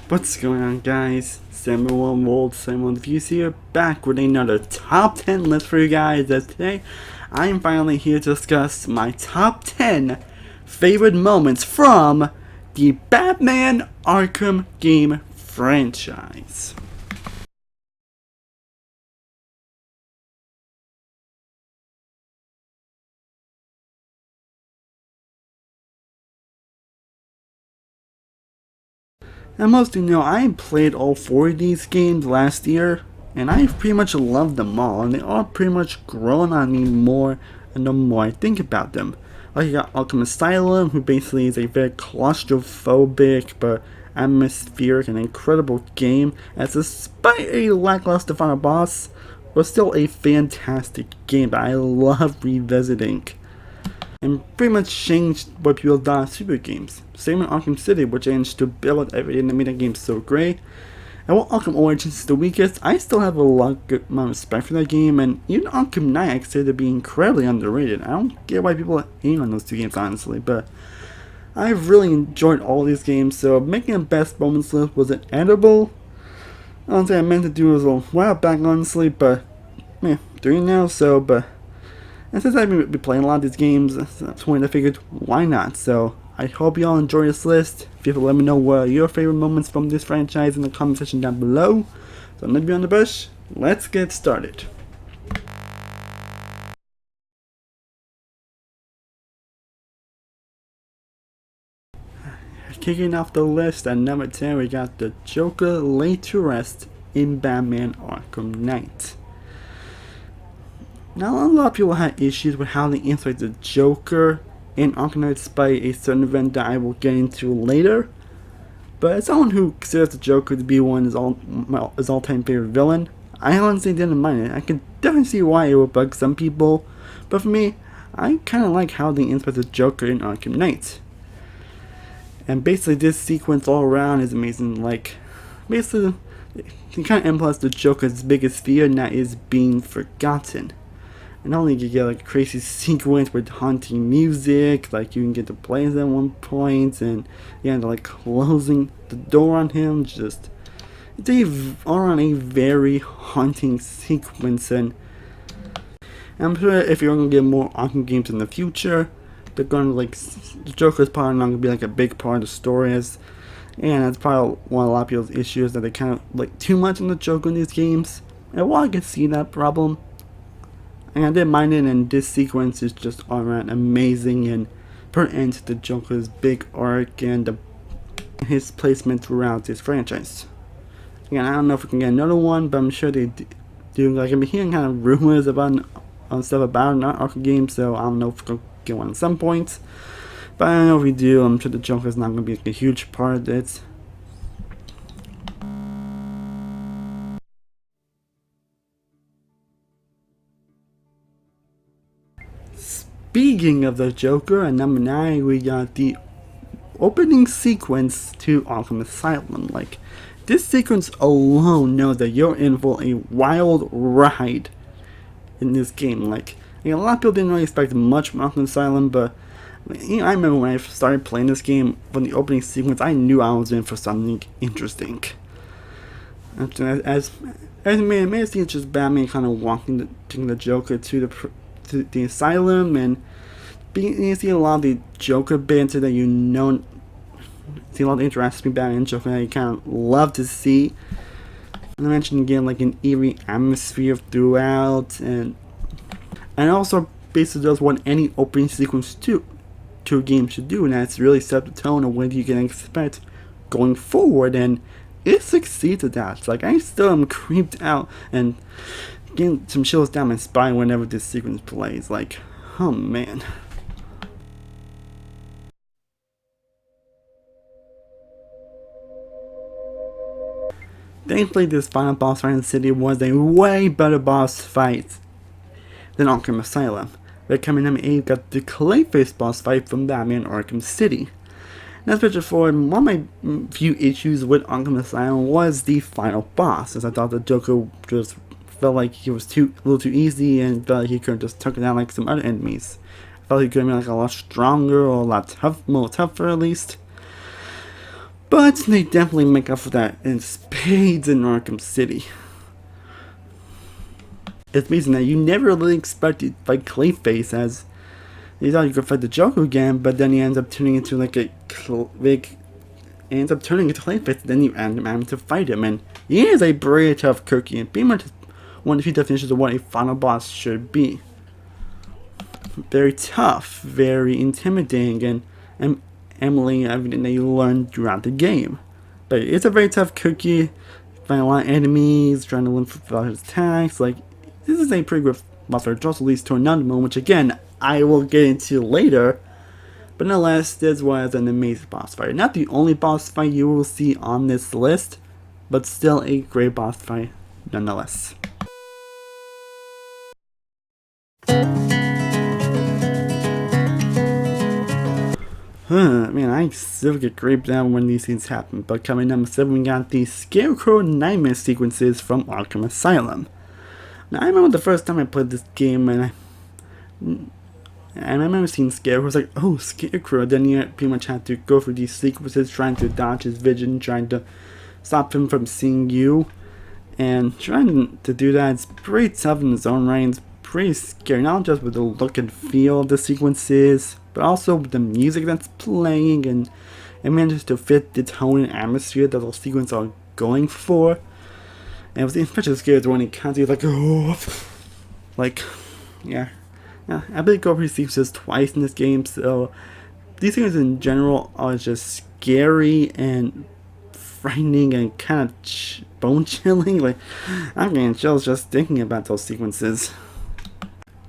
What's going on, guys? Samuel Mold, Samuel Views here, back with another top 10 list for you guys. And today, I am finally here to discuss my top 10 favorite moments from the Batman Arkham game franchise. Now, most of you know, I played all 4 of these games last year, and I've pretty much loved them all, and they all pretty much grown on me more and the more I think about them. Like, you got Arkham Asylum, who basically is a very claustrophobic but atmospheric and incredible game, as despite a lackluster final boss, was still a fantastic game that I love revisiting and pretty much changed what people thought of super games. Same in Arkham City, which changed to build everything that made the game so great. And while Arkham Origins is the weakest, I still have a lot of good amount of respect for that game, and even Arkham Knight I consider to be incredibly underrated. I don't get why people hate on those two games, honestly, but I've really enjoyed all these games, so making a best moments list wasn't edible. Honestly, I meant to do it a while back, honestly, but yeah, doing it now, and since I've been playing a lot of these games, at some point I figured, why not? So, I hope you all enjoy this list. Feel free to let me know what are your favorite moments from this franchise in the comment section down below. So, I'm not beyond the bush, let's get started. Kicking off the list at number 10, we got the Joker laid to rest in Batman Arkham Knight. Now, a lot of people had issues with how they insert the Joker in Arkham Knight despite a certain event that I will get into later. But as someone who considers the Joker to be one of his all-time favorite villain, I honestly didn't mind it. I can definitely see why it would bug some people, but for me, I kind of like how they insert the Joker in Arkham Knight. And basically, this sequence all around is amazing. Like, basically, it kind of implies the Joker's biggest fear, and that is being forgotten. And not only you get like a crazy sequence with haunting music, like you can get the planes at one point, and yeah, like closing the door on him. Just it's all around a very haunting sequence, and I'm sure if you're gonna get more Arkham games in the future, they're gonna like the Joker's probably not gonna be like a big part of the story, and that's probably one of a lot of people's issues that they kind of like too much on the Joker in these games. And while I can see that problem, and I didn't mind it, and this sequence is just all around amazing and pertinent to the Joker's big arc and his placement throughout this franchise. Again, I don't know if we can get another one, but I'm sure they do. Like, I've been hearing kind of rumors about stuff about an Arkham game, so I don't know if we can get one at some point. But I don't know if we do. I'm sure the Joker's not going to be like a huge part of it. Speaking of the Joker, at number 9 we got the opening sequence to Arkham Asylum. Like, this sequence alone knows that you're in for a wild ride in this game. Like, a lot of people didn't really expect much from Arkham Asylum, but I remember when I started playing this game, from the opening sequence, I knew I was in for something interesting. As it may seem, it's just Batman kind of walking the Joker to the asylum, and you see a lot of the Joker banter that see a lot of interactions between Batman and Joker that you kind of love to see. And I mentioned again, like an eerie atmosphere throughout, and also basically does what any opening sequence to a game should do, and that's really set the tone of what you can expect going forward, and it succeeds at that. It's like, I still am creeped out and getting some chills down my spine whenever this sequence plays. Like, oh man. Thankfully, this final boss fight in the city was a way better boss fight than Arkham Asylum. But coming in 8, got the Clayface boss fight from Batman Arkham City. Now, switching forward, one of my few issues with Arkham Asylum was the final boss, as I thought the Joker just felt like he was a little too easy, and felt like he could have just took it down like some other enemies. I felt he could have been like a lot stronger or a lot more tougher at least. But they definitely make up for that in spades in Arkham City. It's amazing that you never really expected to fight Clayface, as you thought you could fight the Joker again, but then he ends up turning into like a big. Ends up turning into Clayface, then you end up having to fight him, and he is a very tough cookie, and pretty much one of the few definitions of what a final boss should be. Very tough, very intimidating, and emulating everything that you learn throughout the game. But it's a very tough cookie, fighting a lot of enemies, trying to learn for his attacks. Like, this is a pretty good boss fight, which also leads to another one, which again, I will get into later. But nonetheless, this was an amazing boss fight. Not the only boss fight you will see on this list, but still a great boss fight nonetheless. Man, I still get creeped out when these things happen. But coming number 7, we got the Scarecrow Nightmare sequences from Arkham Asylum. Now, I remember the first time I played this game, and I remember seeing Scarecrow. I was like, oh, Scarecrow. Then you pretty much had to go through these sequences, trying to dodge his vision, trying to stop him from seeing you. And trying to do that, it's pretty tough in its own right. It's pretty scary, not just with the look and feel of the sequences, but also with the music that's playing, and it manages to fit the tone and atmosphere that those sequences are going for. And it was especially scary when he constantly like, oh, like, yeah. I been go through sequences twice in this game, so these things in general are just scary and frightening and kind of bone chilling. Like, I'm getting chills just thinking about those sequences.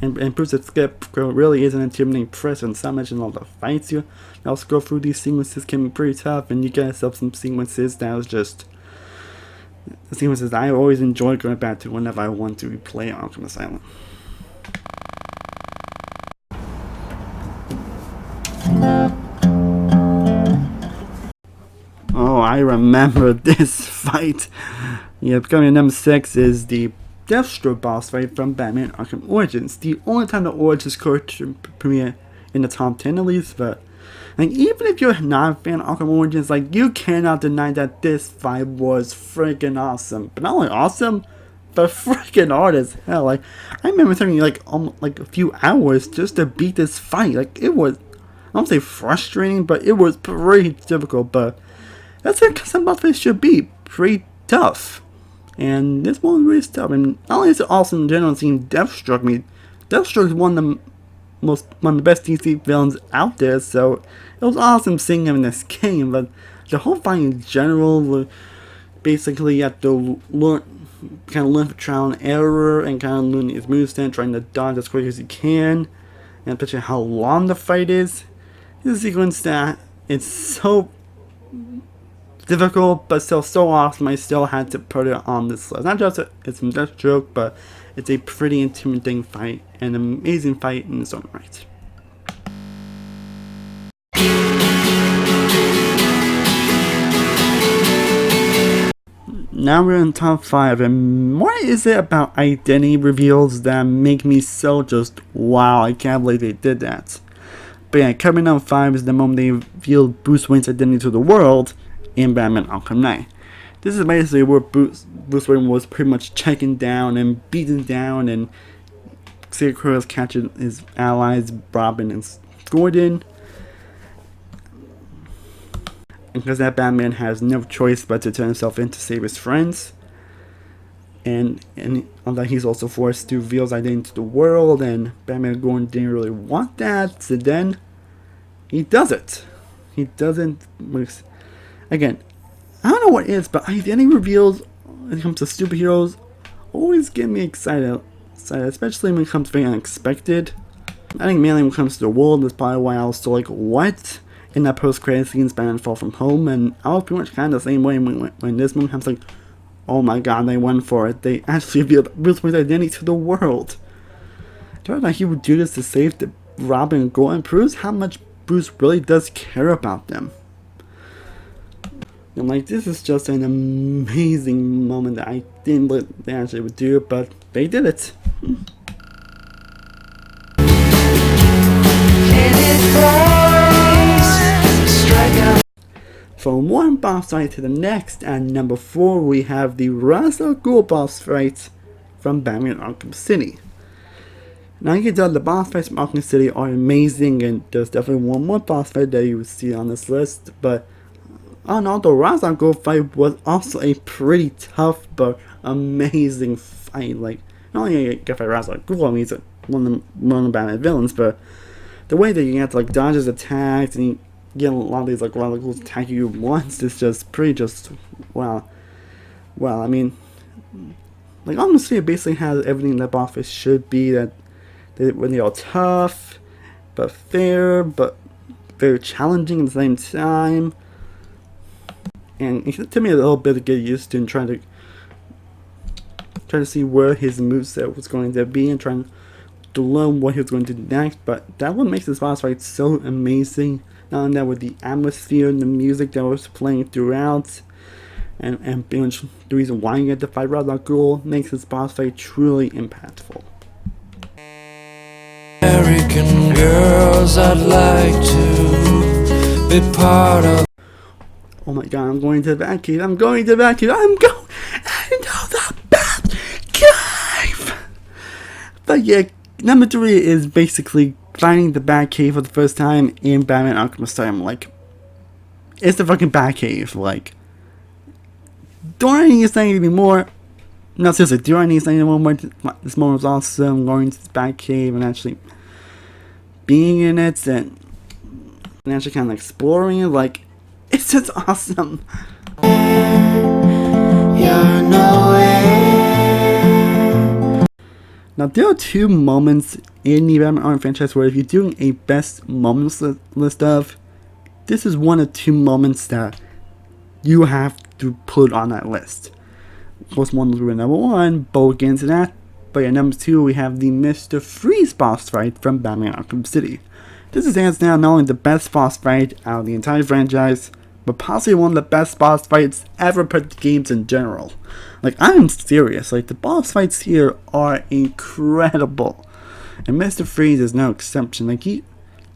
And proves that Scarecrow really is an intimidating presence. Not mention all the fights you also go through. These sequences can be pretty tough, and you get yourself some sequences that was just the sequences I always enjoy going back to whenever I want to replay Arkham Asylum. Oh, I remember this fight. Yeah, coming number 6 is the Deathstroke boss fight from Batman Arkham Origins. The only time the Origins could premiere in the top 10 at least, but like, even if you're not a fan of Arkham Origins, like, you cannot deny that this fight was freaking awesome. But not only awesome, but freaking hard as hell. Like, I remember taking like a few hours just to beat this fight. Like, it was, I don't say frustrating, but it was pretty difficult. But that's what some boss fights should be, pretty tough. And this one really tough. And not only is it awesome in general seeing Deathstroke. I mean, Deathstroke is one of the best DC villains out there, so it was awesome seeing him in this game. But the whole fight in general, basically you have to learn for trial and error, and kind of learn his moveset, trying to dodge as quick as you can, and picture how long the fight is. It's a sequence that it's so difficult, but still so awesome. I still had to put it on this list. Not just it's a Deathstroke, but it's a pretty intimidating fight, an amazing fight in its own right. Now we're in top 5, and what is it about identity reveals that make me so just wow, I can't believe they did that. But yeah, coming up 5 is the moment they revealed Bruce Wayne's identity to the world in Batman Arkham Knight. This is basically where Bruce Wayne was pretty much checking down and beaten down, and Scarecrow is catching his allies, Robin and Gordon. And because that Batman has no choice but to turn himself in to save his friends. And on that, he's also forced to reveal his identity to the world, and Batman and Gordon didn't really want that, so then he does it. He doesn't. Again, I don't know what it is, but identity reveals when it comes to superheroes always get me excited, especially when it comes to very unexpected. I think mainly when it comes to the world, that's probably why I was still like, what? In that post-credit scene, Batman Far From Home, and I was pretty much kind of the same way when this moment happens, like, oh my god, they went for it. They actually revealed Bruce Wayne's identity to the world. Do you know that he would do this to save the Robin and Gordon? Proves how much Bruce really does care about them. And like, this is just an amazing moment that I didn't believe they actually would do, but they did it. From one boss fight to the next, at number 4 we have the Ra's al Ghul boss fight from Batman Arkham City. Now you can tell the boss fights from Arkham City are amazing, and there's definitely one more boss fight that you will see on this list, but all in all, the Ra's al Ghul fight was also a pretty tough but amazing fight. Like, not only you get by Ra's al Ghul, I mean he's one of the Batman villains, but the way that you have to like dodge his attacks and you get a lot of these like Ra's al Ghul attacking you once is just pretty wow. Well, I mean, like Arkham City basically has everything that boss fight should be. That when they are tough, but fair, but very challenging at the same time. And it took me a little bit to get used to and trying to see where his moveset was going to be and trying to learn what he was going to do next. But that what makes this boss fight so amazing. Not only that, with the atmosphere and the music that was playing throughout, and being the reason why you get to fight Ra's al Ghul makes this boss fight truly impactful. American girls, I'd like to be part of. Oh my god, I'm going to the Batcave. I'm going to the Batcave. I'm going into the Batcave. But yeah, number 3 is basically finding the Batcave for the first time in Batman Arkham Asylum. Like, it's the fucking Batcave. Like, do I need to say anything more? No, seriously, do I need to say anything more? This moment was awesome. Going to the Batcave and actually being in it and actually kind of exploring it. Like, it's just awesome. Now, there are 2 moments in the Batman Arkham franchise where if you're doing a best moments list of, this is one of 2 moments that you have to put on that list. Of course, one was number 1, but we'll get into that. But yeah, number 2, we have the Mr. Freeze boss fight from Batman Arkham City. This is hands down not only the best boss fight out of the entire franchise, but possibly one of the best boss fights ever put in games in general. Like, I'm serious, like, the boss fights here are incredible. And Mr. Freeze is no exception. Like, it's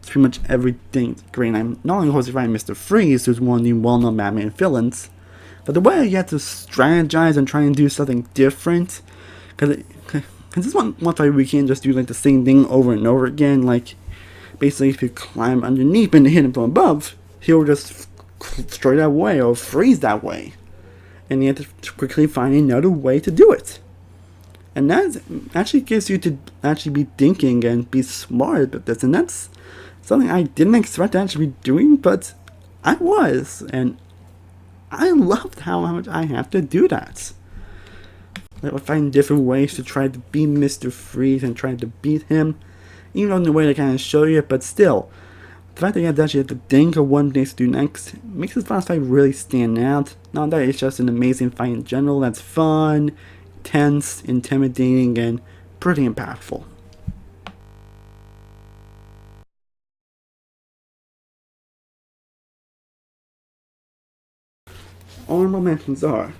pretty much everything great. I'm not only of fighting Mr. Freeze, who's one of the well-known Batman villains, but the way you have to strategize and try and do something different. Because this one fight we can't just do like the same thing over and over again. Like, basically if you climb underneath and hit him from above, he'll just destroy that way or freeze that way. And you have to quickly find another way to do it. And that actually gets you to actually be thinking and be smart about this. And that's something I didn't expect to actually be doing, but I was. And I loved how much I have to do that. Like, I find different ways to try to beat Mr. Freeze and try to beat him. Even though in the way they kind of show you, but still. The fact that you actually have to think of what things to do next makes this boss fight really stand out. Not that it's just an amazing fight in general that's fun, tense, intimidating, and pretty impactful. Honorable mentions are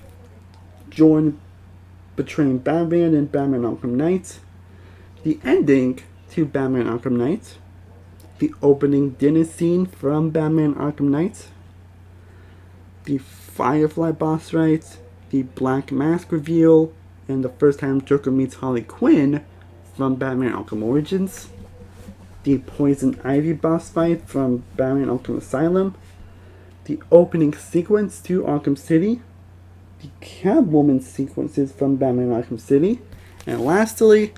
Jordan betraying Batman in Batman Arkham Knight, the ending to Batman Arkham Knight, the opening dinner scene from Batman Arkham Knight, the Firefly boss fight, the Black Mask reveal, and the first time Joker meets Harley Quinn from Batman Arkham Origins, the Poison Ivy boss fight from Batman Arkham Asylum, the opening sequence to Arkham City, the Catwoman sequences from Batman Arkham City, and lastly,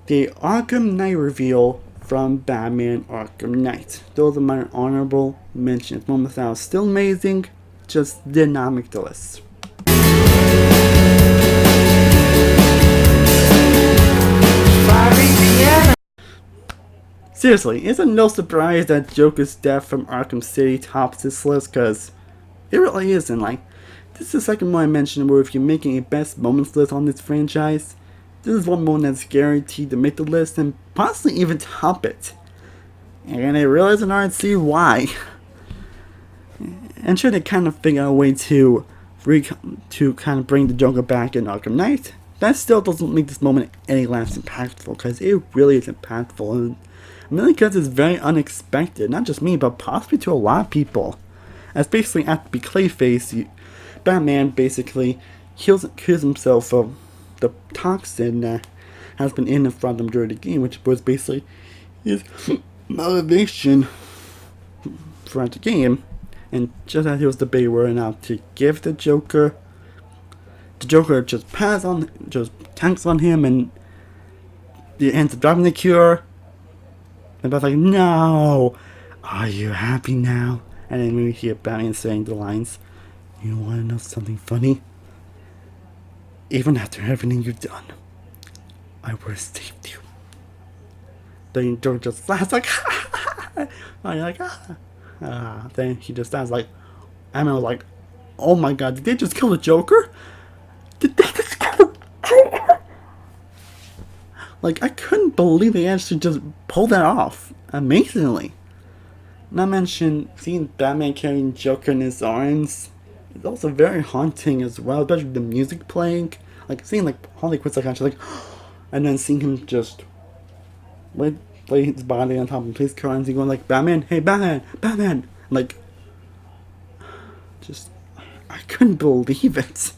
the Arkham Knight reveal from Batman Arkham Knight. Those are my honorable mentions. Moments that are still amazing, just did not make the list. Seriously, it's no surprise that Joker's death from Arkham City tops this list, because it really isn't. Like, this is the second one I mentioned where if you're making a best moments list on this franchise, this is one moment that's guaranteed to make the list and possibly even top it. And I realize it's hard to see why. And sure, they kind of figure out a way to kind of bring the Joker back in Arkham Knight. That still doesn't make this moment any less impactful, because it really is impactful. And mainly because it's very unexpected, not just me, but possibly to a lot of people. as basically after Clayface, Batman basically kills himself of the toxin that has been in and from him during the game, which was basically his motivation throughout the game. And just as he was debating out to give the Joker just tanks on him, and he ends up dropping the cure. And Batman's like, no, are you happy now? And then we hear Batman saying the lines, you want to know something funny? Even after everything you've done, I would have saved you. Then Joker just laughs like, and you're like, then he just stands like, I was like, oh my god, did they just kill the Joker? Did they just kill the Joker? Like, I couldn't believe they actually just pulled that off amazingly. Not mention seeing Batman carrying Joker in his arms. It's also very haunting as well, especially with the music playing. Like seeing like Harley Quinn's like actually like, and then seeing him just lay his body on top of the police car and going like, Batman, hey Batman, like, just I couldn't believe it.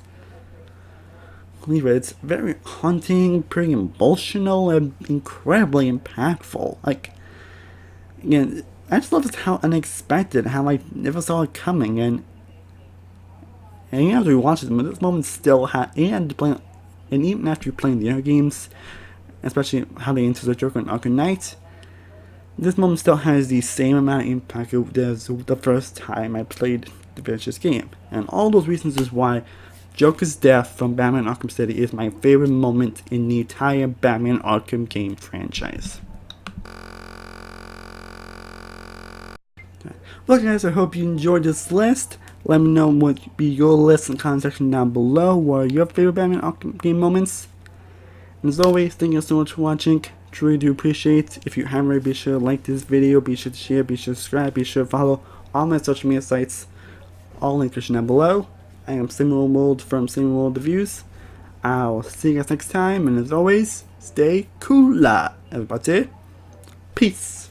It's very haunting, pretty emotional, and incredibly impactful. Like, again, I just love this how unexpected, how I never saw it coming, and even after we watched it, this moment still and even after you're playing the other games, especially how they enter the Joker in Arkham Knight, this moment still has the same amount of impact as the first time I played the Vicious game. And all those reasons is why Joker's death from Batman Arkham City is my favorite moment in the entire Batman Arkham game franchise. Well guys, I hope you enjoyed this list. Let me know what would be your list in the comment section down below. What are your favorite Batman Arkham game moments? And as always, thank you so much for watching. Truly do appreciate. If you haven't already, be sure to like this video, be sure to share, be sure to subscribe, be sure to follow all my social media sites. All links down below. I am Samuel Mold from Samuel Mold Reviews. I'll see you guys next time, and as always, stay cool, everybody. Peace.